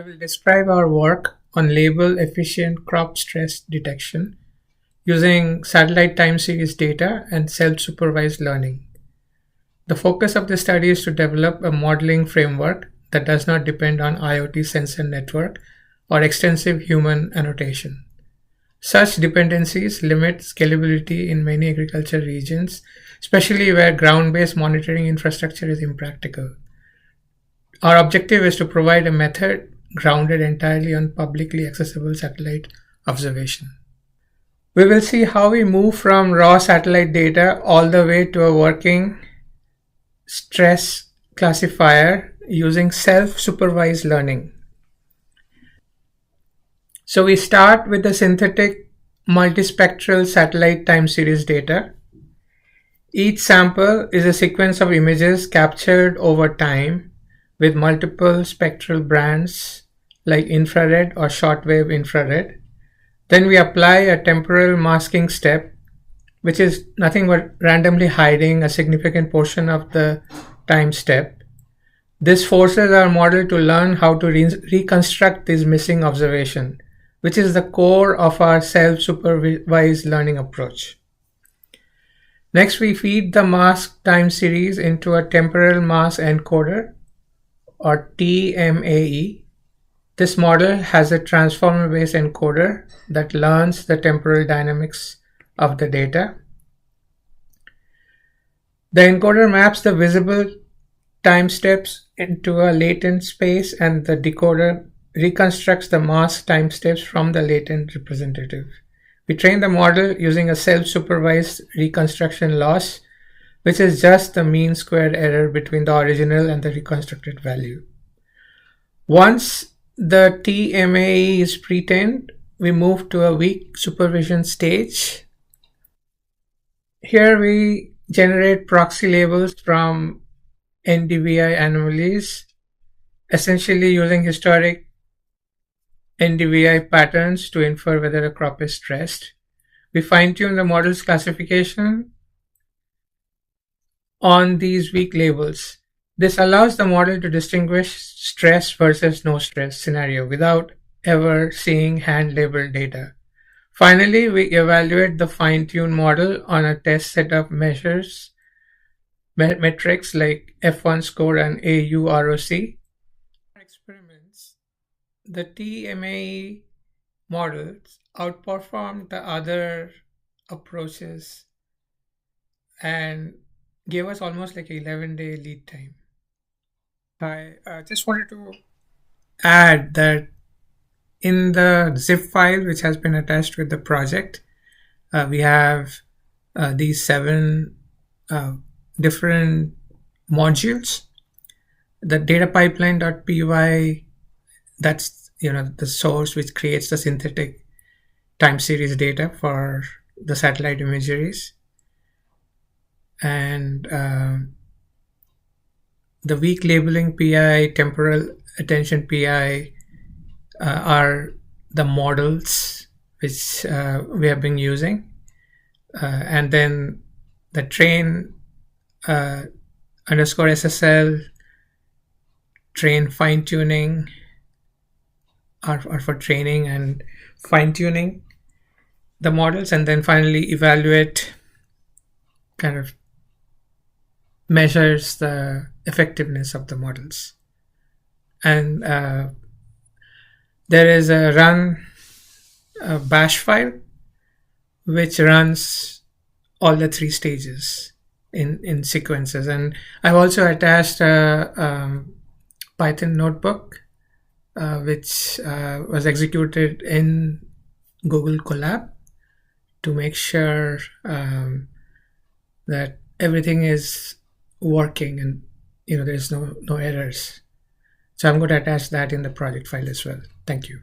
I will describe our work on label-efficient crop stress detection using satellite time series data and self-supervised learning. The focus of the study is to develop a modeling framework that does not depend on IoT sensor network or extensive human annotation. Such dependencies limit scalability in many agriculture regions, especially where ground-based monitoring infrastructure is impractical. Our objective is to provide a method grounded entirely on publicly accessible satellite observation. We will see how we move from raw satellite data all the way to a working stress classifier using self-supervised learning. So we start with the synthetic multispectral satellite time series data. Each sample is a sequence of images captured over time with multiple spectral bands like infrared or shortwave infrared. Then we apply a temporal masking step, which is nothing but randomly hiding a significant portion of the time step. This forces our model to learn how to reconstruct this missing observation, which is the core of our self-supervised learning approach. Next, we feed the mask time series into a temporal mass encoder, or T-MAE. This model has a transformer-based encoder that learns the temporal dynamics of the data. The encoder maps the visible time steps into a latent space, and the decoder reconstructs the mask time steps from the latent representative. We train the model using a self-supervised reconstruction loss, which is just the mean squared error between the original and the reconstructed value. Once the T-MAE is pre-trained, we move to a weak supervision stage. Here we generate proxy labels from NDVI anomalies, essentially using historic NDVI patterns to infer whether a crop is stressed. We fine-tune the model's classification on these weak labels. This allows the model to distinguish stress versus no stress scenario without ever seeing hand-labeled data. Finally, we evaluate the fine-tuned model on a test set of metrics like F1 score and AUROC. Experiments, the T-MAE models outperformed the other approaches and gave us almost like an 11-day lead time. I just wanted to add that in the zip file which has been attached with the project, we have these 7 different modules. The data pipeline.py, that's the source which creates the synthetic time series data for the satellite imageries. And the weak labeling PI, temporal attention PI are the models which we have been using. And then the train underscore SSL, train fine-tuning are for training and fine-tuning the models, and then finally evaluate kind of measures the effectiveness of the models. And there is a run bash file which runs all the 3 stages in sequences. And I've also attached a Python notebook which was executed in Google Colab to make sure that everything is working and there's no errors. So I'm going to attach that in the project file as well. Thank you.